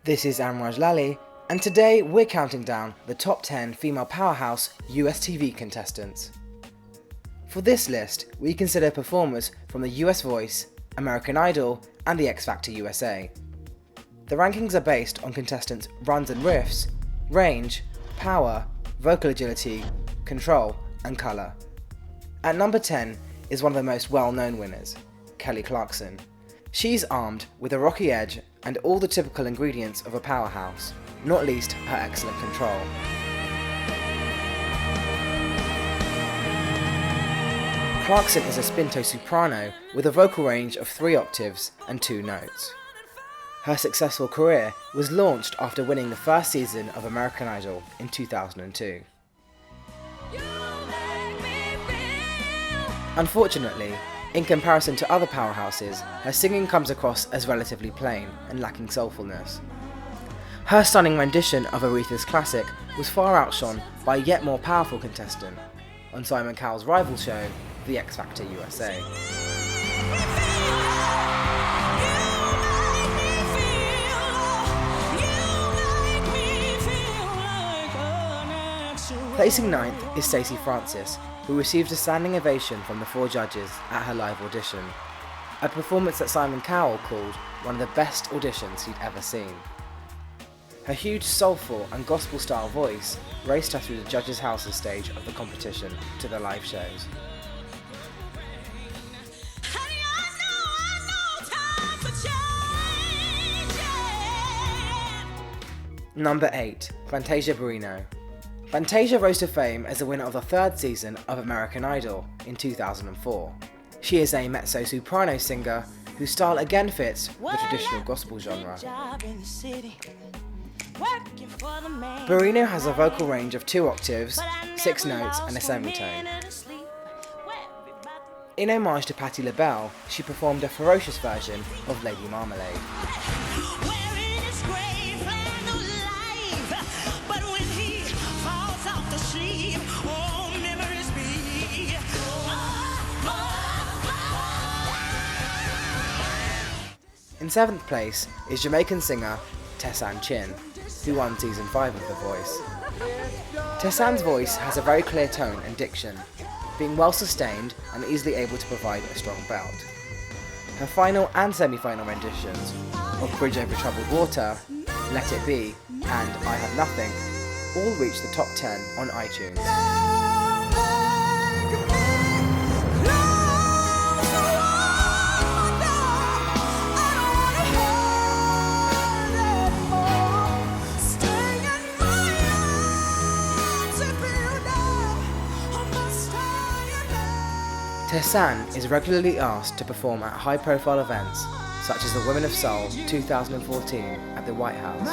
This is Amraj Lally, and today we're counting down the top 10 female Powerhouse US TV contestants. For this list, we consider performers from the US Voice, American Idol, and the X Factor USA. The rankings are based on contestants' runs and riffs, range, power, vocal agility, control, and colour. At number 10 is one of the most well-known winners, Kelly Clarkson. She's armed with a rocky edge and all the typical ingredients of a powerhouse, not least her excellent control. Clarkson is a spinto soprano with a vocal range of 3 octaves and 2 notes. Her successful career was launched after winning the first season of American Idol in 2002. Unfortunately, in comparison to other powerhouses, her singing comes across as relatively plain and lacking soulfulness. Her stunning rendition of Aretha's classic was far outshone by a yet more powerful contestant on Simon Cowell's rival show, The X Factor USA. Placing 9th is Stacey Francis, who received a standing ovation from the 4 judges at her live audition, a performance that Simon Cowell called one of the best auditions he'd ever seen. Her huge soulful and gospel-style voice raced her through the judges' houses stage of the competition to the live shows. Number 8, Fantasia Barrino. Fantasia rose to fame as the winner of the 3rd season of American Idol in 2004. She is a mezzo-soprano singer whose style again fits the traditional gospel genre. Barrino has a vocal range of 2 octaves, 6 notes and a semitone. In homage to Patti LaBelle, she performed a ferocious version of Lady Marmalade. In 7th place is Jamaican singer Tessanne Chin, who won season 5 of The Voice. Tessanne's voice has a very clear tone and diction, being well sustained and easily able to provide a strong belt. Her final and semi-final renditions of Bridge Over Troubled Water, Let It Be, and I Have Nothing all reached the top 10 on iTunes. Tessanne is regularly asked to perform at high-profile events such as the Women of Soul 2014 at the White House.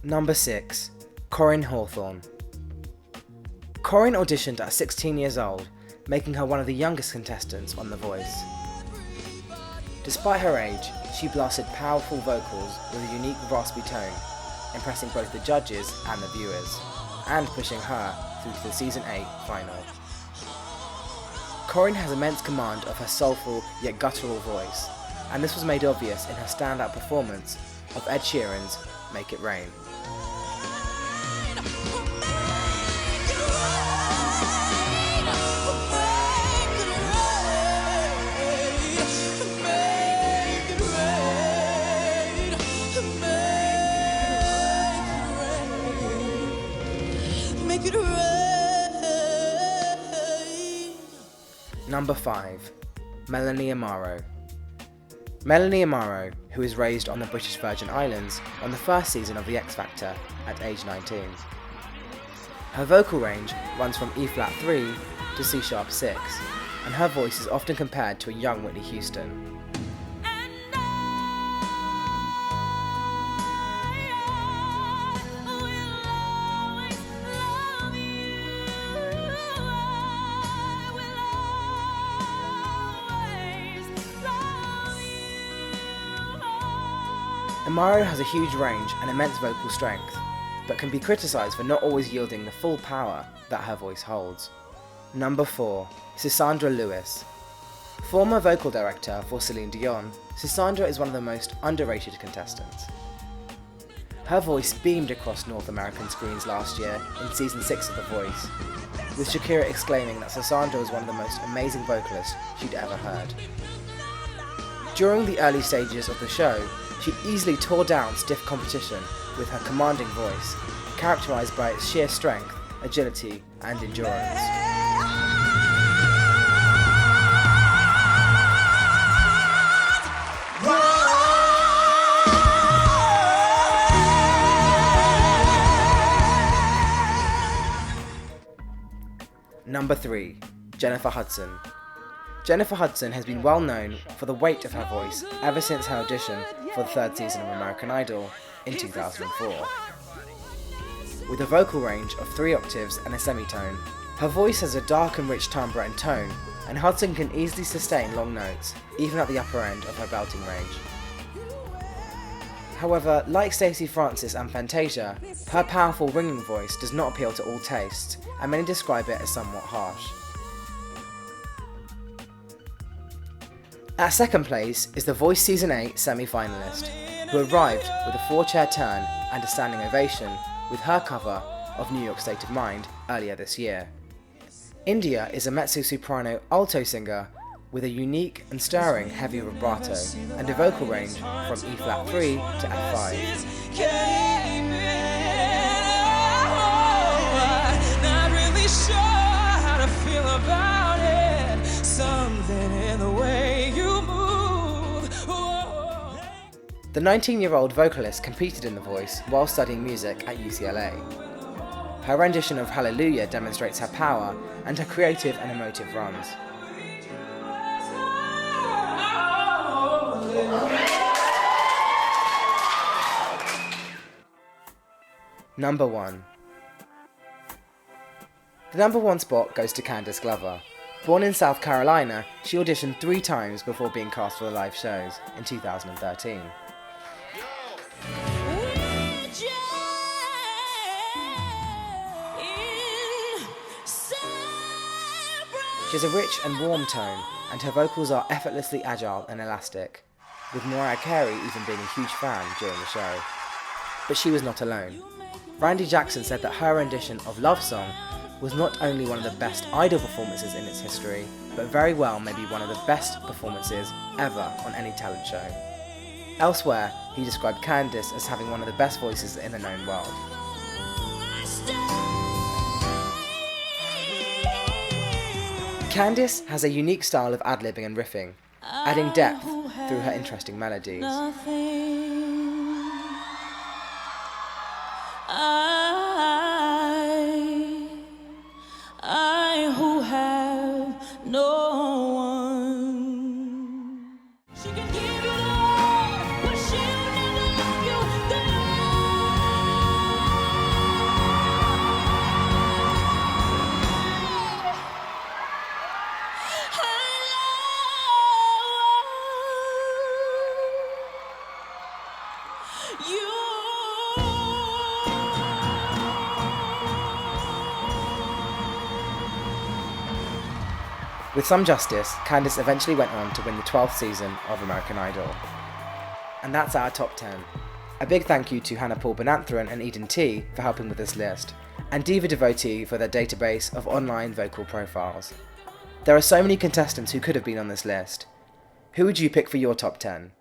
Number 6, Corrine Hawthorn. Corrine auditioned at 16 years old, making her one of the youngest contestants on The Voice. Despite her age, she blasted powerful vocals with a unique raspy tone, impressing both the judges and the viewers, and pushing her through to the season 8 final. Corrine has immense command of her soulful yet guttural voice, and this was made obvious in her standout performance of Ed Sheeran's Make It Rain. Number 5, Melanie Amaro. Melanie Amaro, who was raised on the British Virgin Islands on the first season of The X Factor at age 19. Her vocal range runs from E-flat 3 to C-sharp 6, and her voice is often compared to a young Whitney Houston. Amaro has a huge range and immense vocal strength, but can be criticised for not always yielding the full power that her voice holds. Number 4. Sisandra Lewis. Former vocal director for Celine Dion, Sisandra is one of the most underrated contestants. Her voice beamed across North American screens last year in season 6 of The Voice, with Shakira exclaiming that Sisandra was one of the most amazing vocalists she'd ever heard. During the early stages of the show, she easily tore down stiff competition with her commanding voice, characterised by its sheer strength, agility and endurance. Number 3. Jennifer Hudson. Jennifer Hudson has been well known for the weight of her voice ever since her audition for the 3rd season of American Idol in 2004. With a vocal range of 3 octaves and a semitone, her voice has a dark and rich timbre and tone, and Hudson can easily sustain long notes, even at the upper end of her belting range. However, like Stacey Francis and Fantasia, her powerful ringing voice does not appeal to all tastes, and many describe it as somewhat harsh. At second place is The Voice Season 8 semi-finalist, who arrived with a 4-chair turn and a standing ovation with her cover of New York State of Mind earlier this year. India is a mezzo-soprano alto singer with a unique and stirring heavy vibrato and a vocal range from E-flat 3 to F5. Not really sure how to feel about it. Something in the way you move. The 19-year-old vocalist competed in The Voice while studying music at UCLA. Her rendition of Hallelujah demonstrates her power and her creative and emotive runs. Number 1. The number 1 spot goes to Candice Glover. Born in South Carolina, she auditioned 3 times before being cast for the live shows in 2013. She has a rich and warm tone, and her vocals are effortlessly agile and elastic, with Mariah Carey even being a huge fan during the show. But she was not alone. Randy Jackson said that her rendition of Love Song was not only one of the best Idol performances in its history, but very well may be one of the best performances ever on any talent show. Elsewhere, he described Candice as having one of the best voices in the known world. Candice has a unique style of ad-libbing and riffing, adding depth through her interesting melodies. I who have no one. She can give you love, but she'll never love you the you. With some justice, Candice eventually went on to win the 12th season of American Idol. And that's our top 10. A big thank you to Hannah Paul Benanthran and Eden T for helping with this list, and Diva Devotee for their database of online vocal profiles. There are so many contestants who could have been on this list. Who would you pick for your top 10?